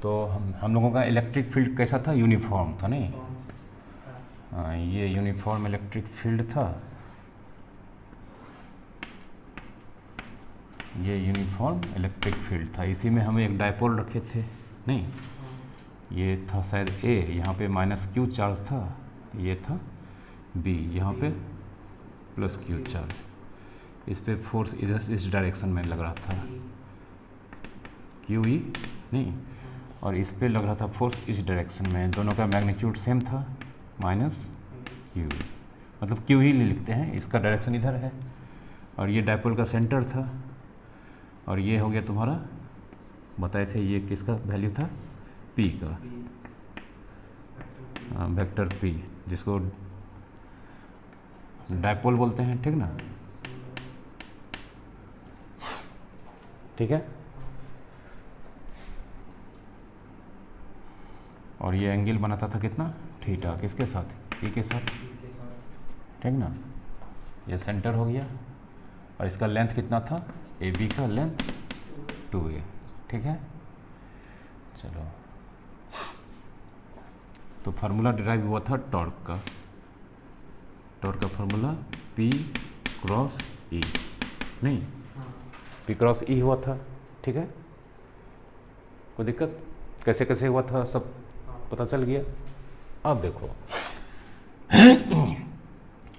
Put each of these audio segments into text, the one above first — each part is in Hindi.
तो हम लोगों का इलेक्ट्रिक फील्ड कैसा था, यूनिफॉर्म था नहीं। ये यूनिफॉर्म इलेक्ट्रिक फील्ड था, ये यूनिफॉर्म इलेक्ट्रिक फील्ड था। इसी में हम एक डायपोल रखे थे नहीं, ये था शायद ए, यहाँ पे माइनस क्यू चार्ज था, ये था बी, यहाँ पे प्लस क्यू चार्ज। इस पे फोर्स इधर इस डायरेक्शन में लग रहा था क्यू ई नहीं, और इस पे लग रहा था फोर्स इस डायरेक्शन में। दोनों का मैग्नीट्यूड सेम था, माइनस क्यू ई, मतलब क्यू ही लिखते हैं, इसका डायरेक्शन इधर है। और ये डायपोल का सेंटर था, और ये हो गया तुम्हारा, बताए थे ये किसका वैल्यू था, पी का, वेक्टर पी, जिसको डायपोल बोलते हैं, ठीक ना। ठीक है, और ये एंगल बनाता था कितना, थीटा, किसके साथ, ई के साथ, ठीक ना। ये सेंटर हो गया, और इसका लेंथ कितना था, ए बी का लेंथ 2a, ठीक है। चलो, तो फार्मूला डिराइव हुआ था टॉर्क का, टॉर्क का फार्मूला P क्रॉस E नहीं, P क्रॉस E हुआ था, ठीक है। कोई दिक्कत, कैसे कैसे हुआ था सब पता चल गया। अब देखो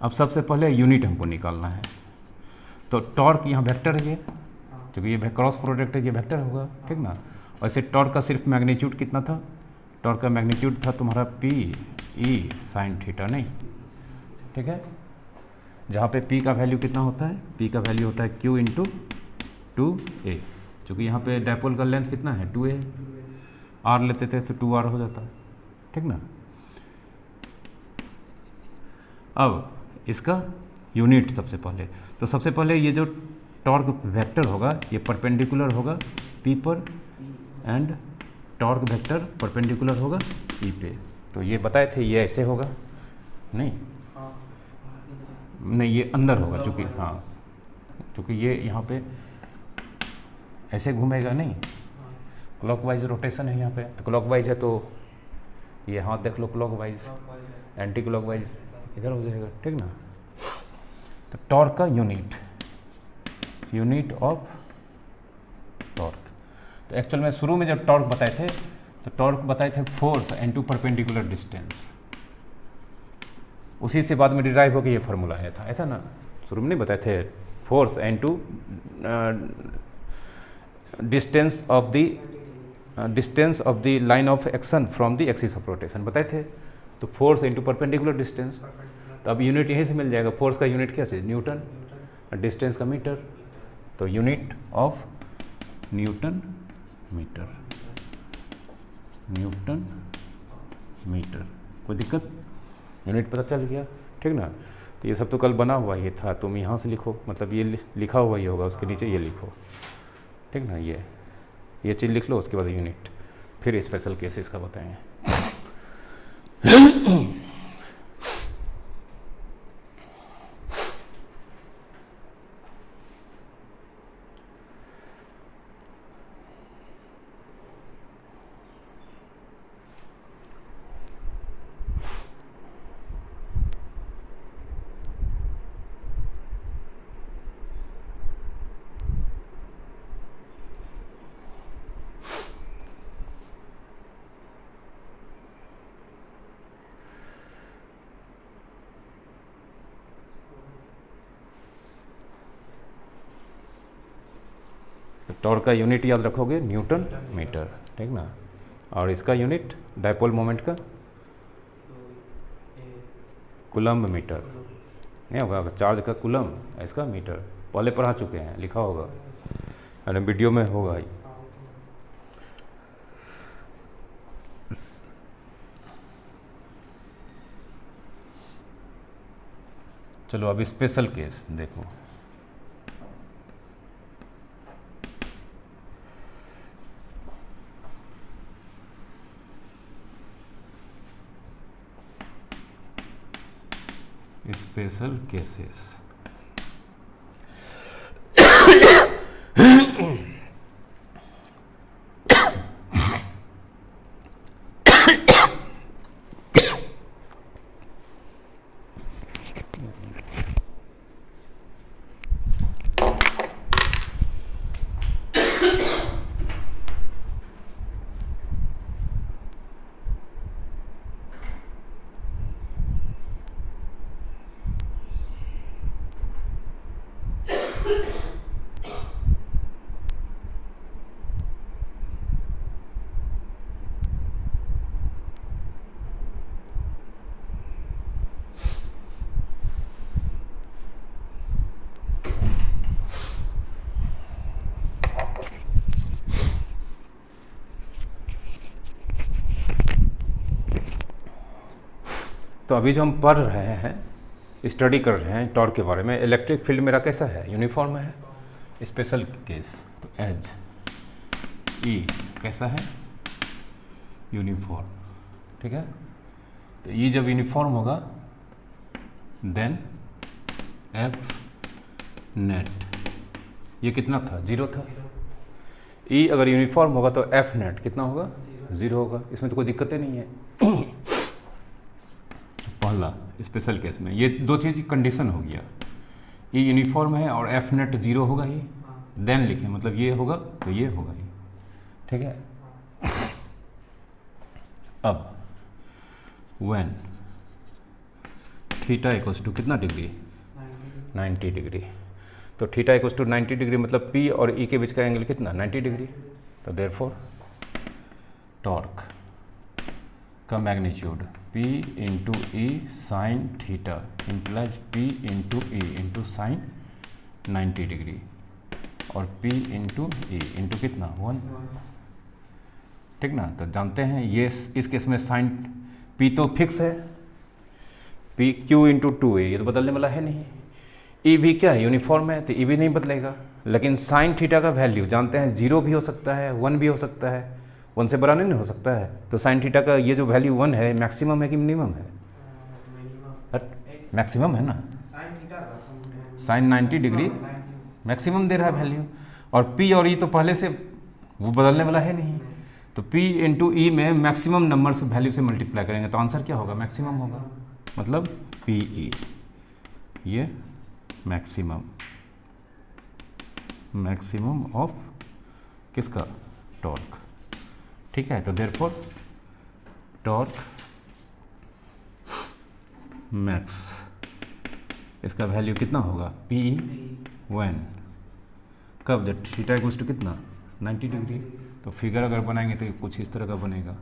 अब सबसे पहले यूनिट हमको निकालना है। तो टॉर्क यहाँ वेक्टर है, ये क्योंकि ये क्रॉस प्रोडक्ट है, ये वेक्टर होगा, ठीक ना। वैसे टॉर्क का सिर्फ मैग्नीट्यूड कितना था, टॉर्क का मैग्नीट्यूड था तुम्हारा पी ई साइन थीटा नहीं, ठीक है। जहाँ पे पी का वैल्यू कितना होता है, पी का वैल्यू होता है क्यू इंटू 2a, क्योंकि यहाँ पे डायपोल का लेंथ कितना है 2a, आर लेते थे तो 2r हो जाता है, ठीक ना। अब इसका यूनिट सबसे पहले, तो सबसे पहले ये जो टॉर्क वेक्टर होगा ये परपेंडिकुलर होगा पी पर, एंड टॉर्क वेक्टर परपेंडिकुलर होगा पी पे। तो ये बताए थे ये ऐसे होगा नहीं, नहीं ये अंदर होगा, चूँकि हाँ, क्योंकि ये यहाँ पे ऐसे घूमेगा नहीं, क्लॉकवाइज रोटेशन है यहाँ पे, तो क्लॉकवाइज है तो ये हाथ देख लो, क्लॉकवाइज, एंटी क्लॉकवाइज इधर हो जाएगा, ठीक ना। तो टॉर्क का यूनिट, यूनिट ऑफ टॉर्क, तो एक्चुअल में शुरू में जब टॉर्क बताए थे तो टॉर्क बताए थे फोर्स इनटू परपेंडिकुलर डिस्टेंस, उसी से बाद में डिराइव होकर ये फार्मूला आया था, ऐसा ना। शुरू में नहीं बताए थे force into distance of the line of action from the axis of rotation बताए थे। तो फोर्स इनटू परपेंडिकुलर डिस्टेंस, तो अब यूनिट यहीं से मिल जाएगा। फोर्स का यूनिट क्या है, न्यूटन, डिस्टेंस का मीटर, तो unit of newton meter, newton meter. कोई दिक्कत, यूनिट पता चल गया, ठीक ना। तो ये सब तो कल बना हुआ ये था, तुम यहाँ से लिखो, मतलब ये लिखा हुआ ये होगा, उसके नीचे ये लिखो, ठीक ना। ये चीज़ लिख लो, उसके बाद यूनिट, फिर स्पेशल केसेस का बताएंगे। टॉर्क का यूनिट याद रखोगे न्यूटन मीटर, ठीक ना। और इसका यूनिट डायपोल मोमेंट का कूलम्ब मीटर नहीं होगा, चार्ज का कूलम्ब, इसका मीटर पहले पढ़ा चुके हैं, लिखा होगा, अरे वीडियो में होगा ही। चलो अब स्पेशल केस देखो। स्पेशल केसेस, तो अभी जो हम पढ़ रहे हैं, स्टडी कर रहे हैं टॉर्क के बारे में, इलेक्ट्रिक फील्ड मेरा कैसा है, यूनिफॉर्म है। स्पेशल केस तो एज ई कैसा है, यूनिफॉर्म, ठीक है। तो ई जब यूनिफॉर्म होगा देन एफ नेट, ये कितना था, 0 था। ई अगर यूनिफॉर्म होगा तो एफ नेट कितना होगा, 0 होगा। इसमें तो कोई दिक्कत ही नहीं है। पहला स्पेशल केस में ये दो चीज़ कंडीशन हो गया, ई यूनिफॉर्म है और एफ नेट 0 होगा ही, देन लिखें, मतलब ये होगा तो ये होगा ही, ठीक है। अब व्हेन थीटा इक्वल्स टू कितना डिग्री, 90 डिग्री। तो थीटा इक्वल्स टू 90 डिग्री मतलब पी और ई के बीच का एंगल कितना, 90 डिग्री। तो देयरफॉर टॉर्क का magnitude P into E sine theta implies P into E into sine 90 degree, और P इंटू ई इंटू कितना 1, ठीक ना। तो जानते हैं ये इस केस में साइन P तो फिक्स है, P Q इंटू 2A, ये तो बदलने वाला है नहीं। ई भी क्या है, यूनिफॉर्म है, तो ई भी नहीं बदलेगा। लेकिन साइन थीटा का वैल्यू जानते हैं 0 भी हो सकता है, 1 भी हो सकता है, 1 से बड़ा नहीं हो सकता है। तो साइन थीटा का ये जो वैल्यू 1 है, मैक्सिमम है कि मिनिमम है, मैक्सिमम है ना। साइन 90 डिग्री मैक्सिमम दे रहा है वैल्यू, और पी और ई तो पहले से वो बदलने वाला है नहीं। तो P इंटू ई में मैक्सिमम नंबर से वैल्यू से मल्टीप्लाई करेंगे तो आंसर क्या होगा, मैक्सिमम होगा। मतलब पी ई ये मैक्सिमम ऑफ किसका, टॉर्क, ठीक है। तो देयरफॉर टॉर्क मैक्स, इसका वैल्यू कितना होगा, पी व्हेन, कब, जब थीटा इक्वल्स टू कितना 90 डिग्री। तो फिगर अगर बनाएंगे तो कुछ इस तरह का बनेगा,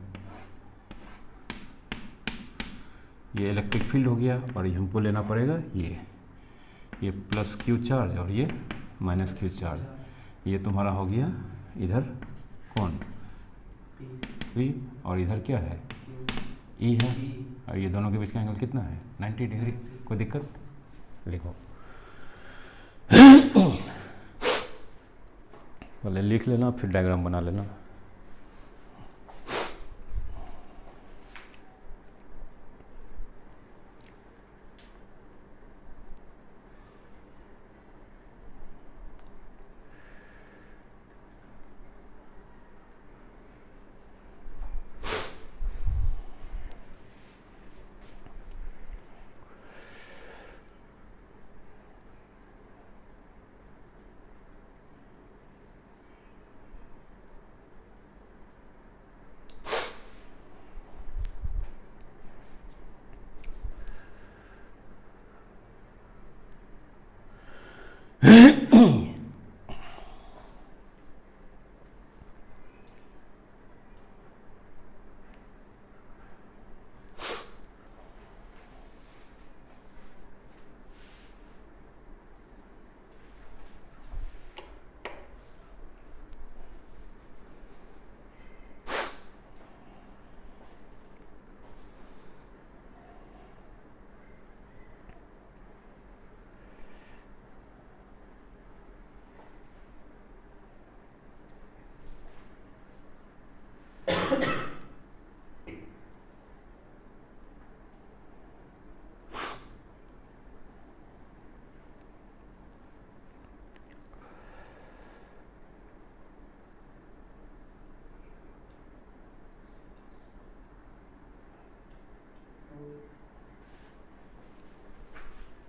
ये इलेक्ट्रिक फील्ड हो गया, और ये हमको लेना पड़ेगा ये प्लस क्यू चार्ज और ये माइनस क्यू चार्ज। ये तुम्हारा हो गया इधर कौन, P, और इधर क्या है, E है, और ये दोनों के बीच का एंगल कितना है, 90 डिग्री। कोई दिक्कत, लिखो। पहले लिख लेना फिर डायग्राम बना लेना।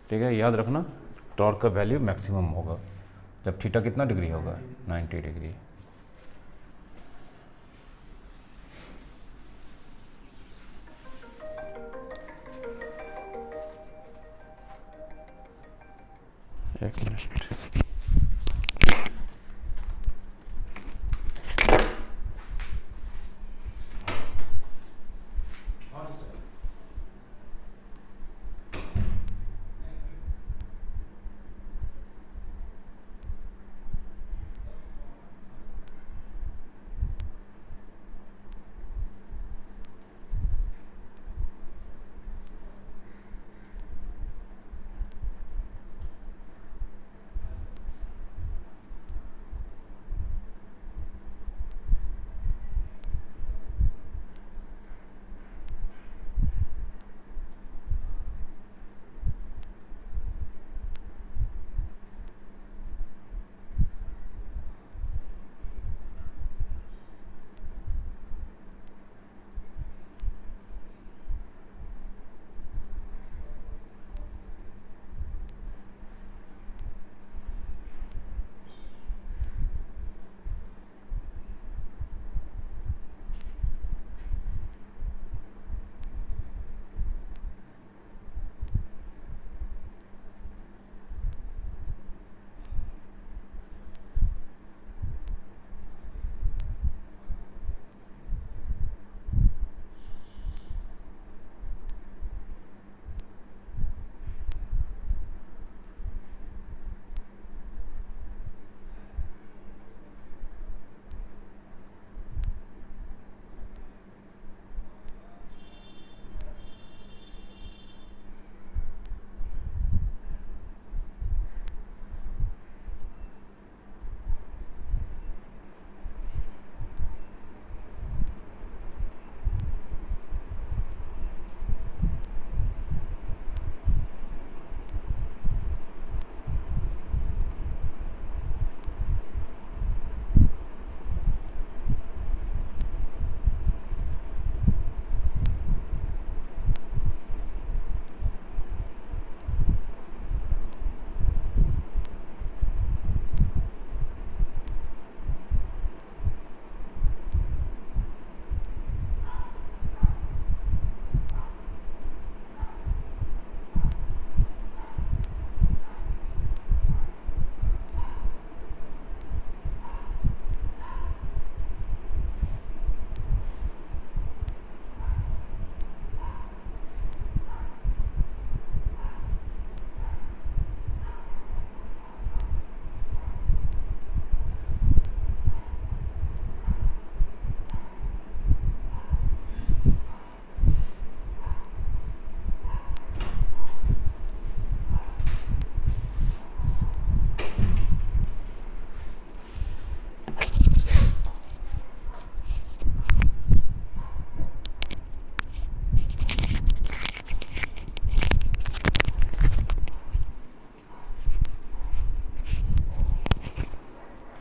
ठीक है, याद रखना टॉर्क का वैल्यू मैक्सिमम होगा जब थीटा कितना डिग्री होगा, 90 डिग्री। एक मिनट,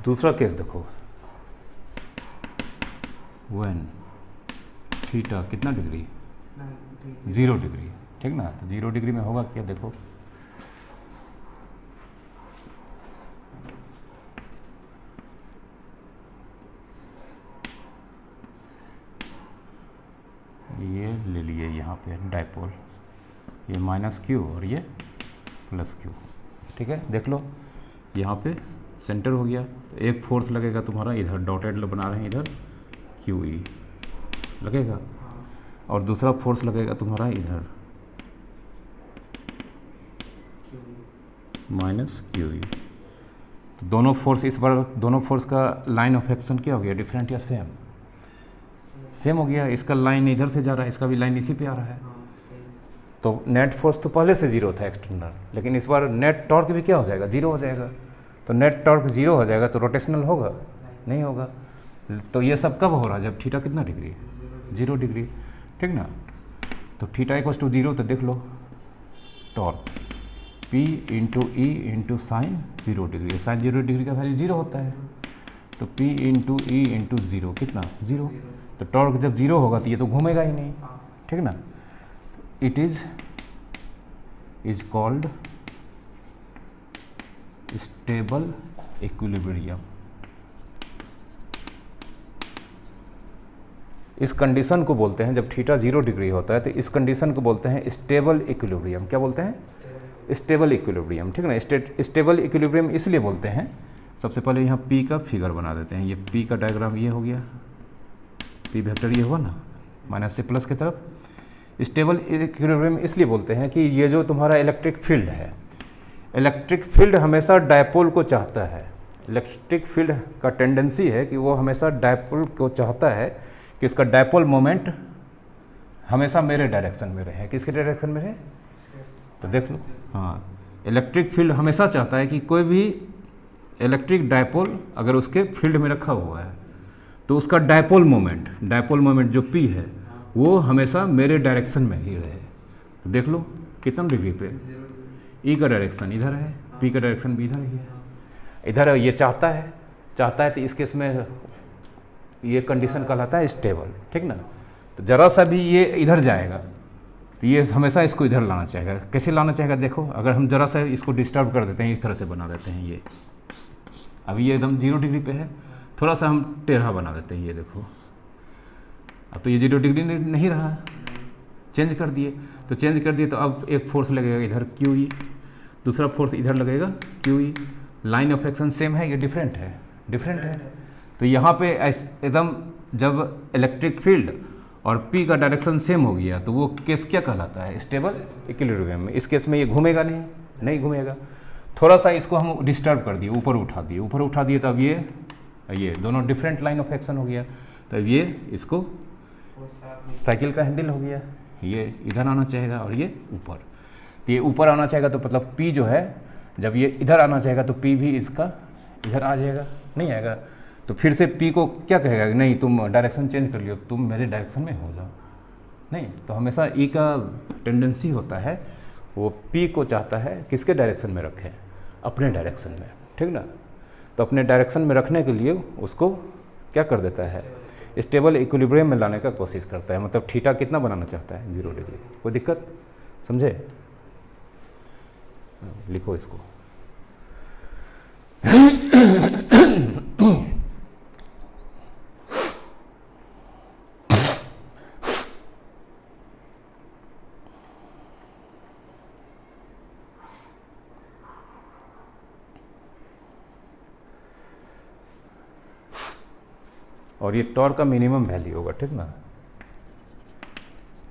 दूसरा केस देखो, व्हेन थीटा कितना डिग्री, 0 डिग्री, ठीक ना। तो 0 डिग्री में होगा क्या, देखो ये ले लिए यहाँ पे डाइपोल, ये माइनस क्यू और ये प्लस क्यू, ठीक है। देख लो यहाँ पे सेंटर हो गया, तो एक फोर्स लगेगा तुम्हारा इधर, डॉटेड बना रहे हैं इधर क्यू ई लगेगा, और दूसरा फोर्स लगेगा तुम्हारा इधर माइनस क्यू ई। तो दोनों फोर्स, इस बार दोनों फोर्स का लाइन ऑफ एक्शन क्या हो गया, डिफरेंट या सेम, सेम हो गया। इसका लाइन इधर से जा रहा है, इसका भी लाइन इसी पे आ रहा है, तो नेट फोर्स तो पहले से 0 था एक्सटर्नल, लेकिन इस बार नेट टॉर्क भी क्या हो जाएगा, 0 हो जाएगा। तो नेट टॉर्क 0 हो जाएगा तो रोटेशनल होगा, नहीं होगा। तो ये सब कब हो रहा है, जब थीटा कितना डिग्री, 0 डिग्री, ठीक ना। तो थीटा इक्वल्स टू 0, तो देख लो torque P into E into sine 0 degree, sine 0 degree का वैल्यू 0 होता है, तो P इंटू ई इंटू 0 कितना, 0। तो टॉर्क जब 0 होगा तो ये तो घूमेगा ही नहीं, ठीक ना। It is called stable equilibrium. इस कंडीशन को बोलते हैं, जब थीटा 0 डिग्री होता है तो इस कंडीशन को बोलते हैं स्टेबल इक्विलिब्रियम। क्या बोलते हैं, स्टेबल इक्विलिब्रियम, ठीक ना। स्टेबल इक्विलिब्रियम इसलिए बोलते हैं, सबसे पहले यहाँ पी का फिगर बना देते हैं। ये पी का डायग्राम ये हो गया, पी वेक्टर ये हुआ ना, माइनस से प्लस की तरफ। स्टेबल इक्विलिब्रियम इसलिए बोलते हैं कि ये जो तुम्हारा इलेक्ट्रिक फील्ड है, इलेक्ट्रिक फील्ड हमेशा डायपोल को चाहता है। इलेक्ट्रिक फील्ड का टेंडेंसी है कि वो हमेशा डायपोल को चाहता है कि इसका डायपोल मोमेंट हमेशा मेरे डायरेक्शन में रहे। किसके डायरेक्शन में रहे, तो देख लो, हाँ, इलेक्ट्रिक फील्ड हमेशा चाहता है कि कोई भी इलेक्ट्रिक डायपोल अगर उसके फील्ड में रखा हुआ है तो उसका डायपोल मोमेंट जो P है वो हमेशा मेरे डायरेक्शन में ही रहे। तो देख लो कितना डिग्री पे, E का डायरेक्शन इधर है, P का डायरेक्शन भी इधर ही है, इधर ये चाहता है तो इस केस में ये कंडीशन कहलाता है स्टेबल, ठीक ना। तो जरा सा भी ये इधर जाएगा तो ये हमेशा इसको इधर लाना चाहेगा। कैसे लाना चाहेगा, देखो अगर हम जरा सा इसको डिस्टर्ब कर देते हैं, इस तरह से बना देते हैं, ये अभी ये एकदम 0 डिग्री पे है, थोड़ा सा हम टेढ़ा बना देते हैं, ये देखो अब तो ये 0 डिग्री नहीं रहा, चेंज कर दिए। तो अब एक फोर्स लगेगा इधर क्यू ई, दूसरा फोर्स इधर लगेगा Q E. Line of action same है, ये डिफरेंट है। तो यहाँ पे एकदम जब इलेक्ट्रिक फील्ड और P का डायरेक्शन सेम हो गया तो वो केस क्या कहलाता है, स्टेबल इक्विलिब्रियम में। इस केस में ये घूमेगा नहीं घूमेगा। थोड़ा सा इसको हम डिस्टर्ब कर दिए, ऊपर उठा दिए, तब ये दोनों डिफरेंट लाइन ऑफ एक्शन हो गया, तब ये इसको साइकिल का हैंडल हो गया, ये इधर आना चाहेगा और ये ऊपर। तो ये ऊपर आना चाहेगा तो मतलब P जो है, जब ये इधर आना चाहेगा तो P भी इसका इधर आ जाएगा, नहीं आएगा। तो फिर से P को क्या कहेगा, नहीं तुम डायरेक्शन चेंज कर लियो, तुम मेरे डायरेक्शन में हो जाओ, नहीं। तो हमेशा E का टेंडेंसी होता है, वो P को चाहता है किसके डायरेक्शन में रखे, अपने डायरेक्शन में, ठीक ना। तो अपने डायरेक्शन में रखने के लिए उसको क्या कर देता है, स्टेबल इक्विलिब्रियम में लाने का कोशिश करता है। मतलब थीटा कितना बनाना चाहता है, 0 डिग्री। कोई दिक्कत, समझे, लिखो इसको। और ये टॉर्क का मिनिमम वैल्यू होगा, ठीक ना,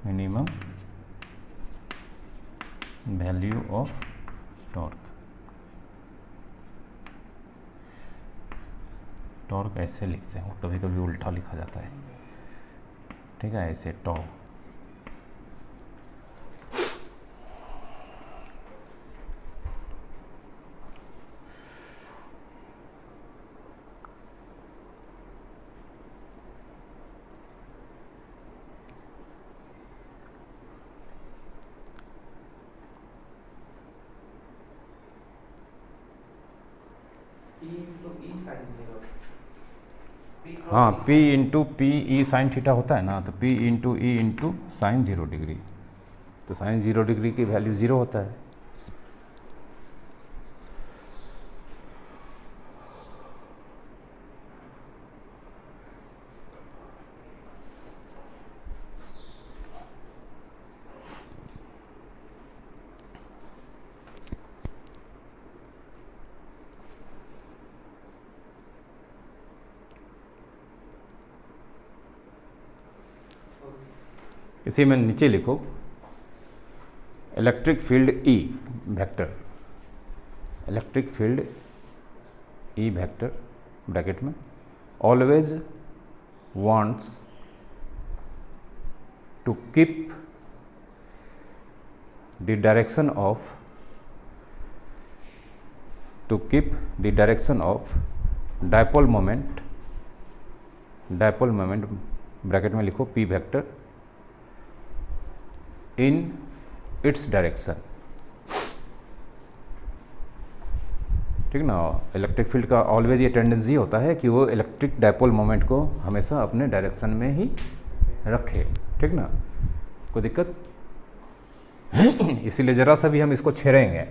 मिनिमम वैल्यू ऑफ टॉर्क ऐसे लिखते हैं, कभी कभी उल्टा लिखा जाता है, ठीक है, ऐसे टॉर्क। E तो E साइन देगा हाँ P into P E sine theta होता है ना, तो P into E into sine 0 degree, तो साइन 0 डिग्री की वैल्यू 0 होता है। इसी में नीचे लिखो electric field E vector, electric field E vector bracket में always wants to keep the direction of dipole moment bracket में लिखो P vector in its direction. ठीक ना, इलेक्ट्रिक फील्ड का ऑलवेज ये टेंडेंसी होता है कि वो इलेक्ट्रिक डायपोल मोमेंट को हमेशा अपने डायरेक्शन में ही रखे। ठीक ना, कोई दिक्कत इसीलिए ज़रा सा भी हम इसको छेड़ेंगे,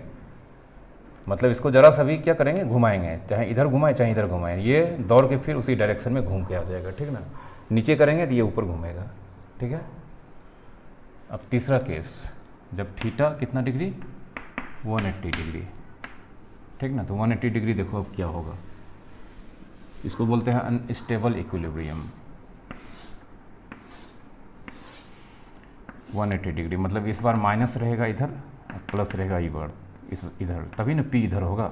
मतलब इसको ज़रा सा भी क्या करेंगे, घुमाएंगे, चाहे इधर घुमाएं चाहे इधर घुमाएं, ये दौड़ के फिर उसी डायरेक्शन में घूम के आ जाएगा। ठीक ना, नीचे करेंगे तो ये ऊपर घूमेगा। ठीक है, अब तीसरा केस, जब थीटा कितना डिग्री, 180 डिग्री। ठीक ना, तो 180 डिग्री देखो अब क्या होगा, इसको बोलते हैं अनस्टेबल इक्विलिब्रियम। 180 डिग्री मतलब इस बार माइनस रहेगा इधर, प्लस रहेगा इधर, तभी ना पी इधर होगा,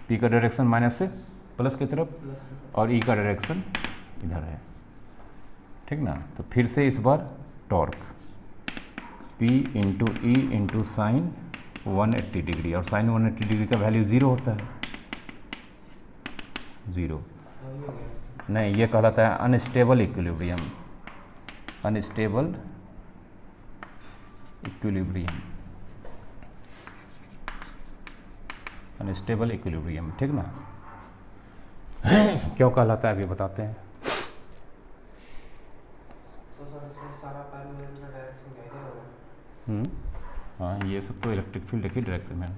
पी का डायरेक्शन माइनस से प्लस की तरफ और ई का डायरेक्शन इधर है। ठीक ना, तो फिर से इस बार torque P into E into sine 180 degree, और साइन 180 डिग्री का वैल्यू 0 होता है, 0 नहीं, ये कहलाता है unstable equilibrium, unstable equilibrium, unstable equilibrium. ठीक ना, क्यों कहलाता है अभी बताते हैं। हाँ, ये सब तो इलेक्ट्रिक फील्ड की डायरेक्शन में है।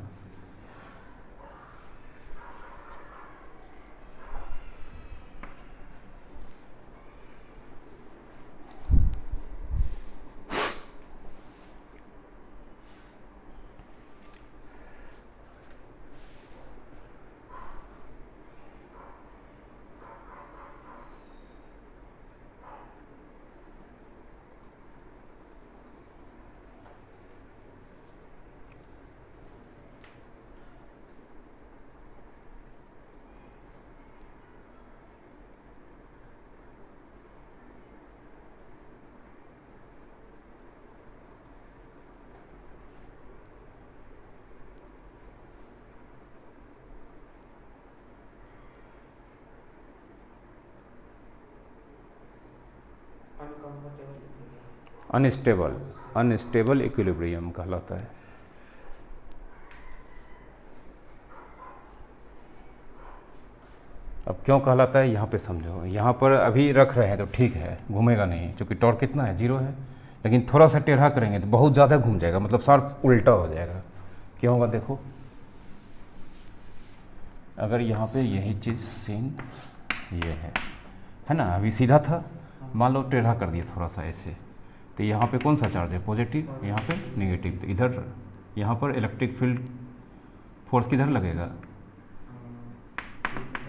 अनस्टेबल इक्विलिब्रियम कहलाता है। अब क्यों कहलाता है यहाँ पे समझो, यहाँ पर अभी रख रहे हैं तो ठीक है, घूमेगा नहीं, क्योंकि टॉर्क कितना है, 0 है, लेकिन थोड़ा सा टेढ़ा करेंगे तो बहुत ज़्यादा घूम जाएगा, मतलब शार्प उल्टा हो जाएगा। क्यों होगा देखो, अगर यहाँ पे यही चीज़ सीन ये है ना, अभी सीधा था, मान लो टेढ़ा कर दिया थोड़ा सा ऐसे, तो यहाँ पे कौन सा चार्ज है, पॉजिटिव, यहाँ पे नेगेटिव, तो इधर यहाँ पर इलेक्ट्रिक फील्ड फोर्स किधर लगेगा,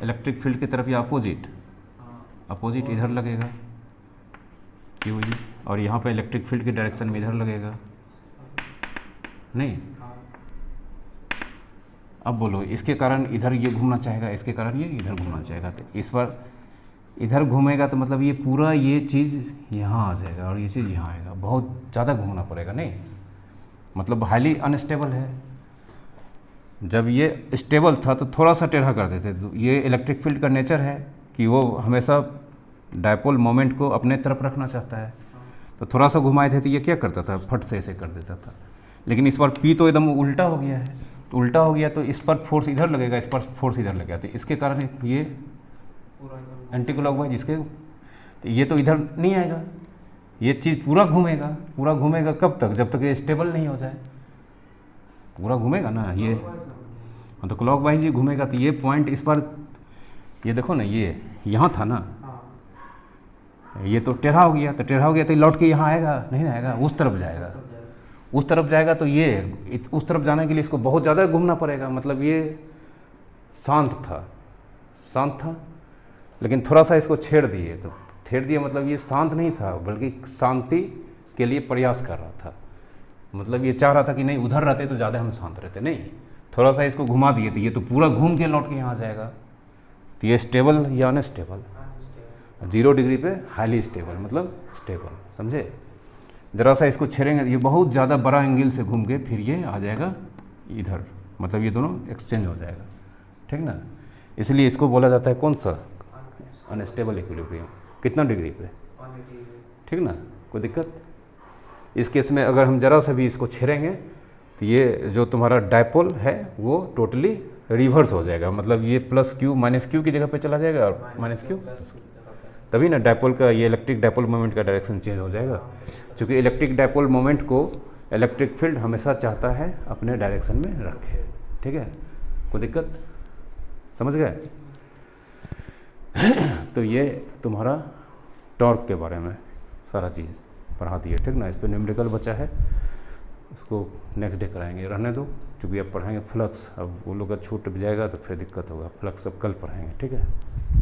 इलेक्ट्रिक फील्ड की तरफ या अपोजिट इधर लगेगा, क्यों जी, और यहाँ पे इलेक्ट्रिक फील्ड की डायरेक्शन में इधर लगेगा नहीं। अब बोलो, इसके कारण इधर ये घूमना चाहेगा, इसके कारण ये इधर घूमना चाहेगा, तो इस बार इधर घूमेगा तो मतलब ये पूरा ये चीज़ यहाँ आ जाएगा और ये चीज़ यहाँ आएगा, बहुत ज़्यादा घूमना पड़ेगा नहीं, मतलब हाईली अनस्टेबल है। जब ये स्टेबल था तो थोड़ा सा टेढ़ा कर देते, तो ये इलेक्ट्रिक फील्ड का नेचर है कि वो हमेशा डायपोल मोमेंट को अपने तरफ रखना चाहता है, तो थोड़ा सा घुमाए थे तो ये क्या करता था, फट से ऐसे कर देता था। लेकिन इस बार पी तो एकदम उल्टा हो गया है, तो उल्टा हो गया तो इस पर फोर्स इधर लगेगा, इस पर फोर्स इधर लगेगा, तो इसके कारण ये एंटी क्लॉकवाइज इसके, तो ये तो इधर नहीं आएगा, ये चीज़ पूरा घूमेगा। पूरा घूमेगा कब तक? जब तक ये स्टेबल नहीं हो जाए। पूरा घूमेगा ना ये, तो क्लॉकवाइज ही घूमेगा। तो ये पॉइंट इस बार ये देखो ना, ये यहाँ था ना, ये तो टेढ़ा हो गया, तो टेढ़ा हो गया तो लौट के यहाँ आएगा नहीं ना, आएगा उस तरफ जाएगा। उस तरफ जाएगा तो ये उस तरफ जाने के लिए इसको बहुत ज़्यादा घूमना पड़ेगा। मतलब ये शांत था, लेकिन थोड़ा सा इसको छेड़ दिए, तो छेड़ दिए मतलब ये शांत नहीं था, बल्कि शांति के लिए प्रयास कर रहा था। मतलब ये चाह रहा था कि नहीं उधर रहते तो ज़्यादा हम शांत रहते, नहीं थोड़ा सा इसको घुमा दिए तो ये तो पूरा घूम के लौट के यहाँ आ जाएगा। तो ये स्टेबल या अनस्टेबल? 0 डिग्री पे हाईली स्टेबल, मतलब स्टेबल, समझे। ज़रा सा इसको छेड़ेंगे, ये बहुत ज़्यादा बड़ा एंगल से घूम के फिर ये आ जाएगा इधर, मतलब ये दोनों एक्सचेंज हो जाएगा, ठीक ना। इसलिए इसको बोला जाता है कौन सा? Unstable equilibrium. कितना डिग्री पे? ठीक ना, कोई दिक्कत? इस केस में अगर हम ज़रा सा भी इसको छेड़ेंगे तो ये जो तुम्हारा डायपोल है वो टोटली रिवर्स हो जाएगा। मतलब ये प्लस क्यू माइनस क्यू की जगह पे चला जाएगा और माइनस क्यू, तभी ना डायपोल का ये इलेक्ट्रिक डायपोल मोमेंट का डायरेक्शन चेंज हो जाएगा। क्योंकि इलेक्ट्रिक डायपोल मोमेंट को इलेक्ट्रिक फील्ड हमेशा चाहता है अपने डायरेक्शन में रखे, ठीक है। कोई दिक्कत? समझ गए? तो ये तुम्हारा टॉर्क के बारे में सारा चीज़ पढ़ा दी है, ठीक ना। इस पर न्यूमेरिकल बचा है, उसको नेक्स्ट डे कराएंगे, रहने दो। क्योंकि अब पढ़ाएंगे फ्लक्स, अब वो लोग का छूट जाएगा तो फिर दिक्कत होगा। फ्लक्स अब कल पढ़ाएंगे, ठीक है।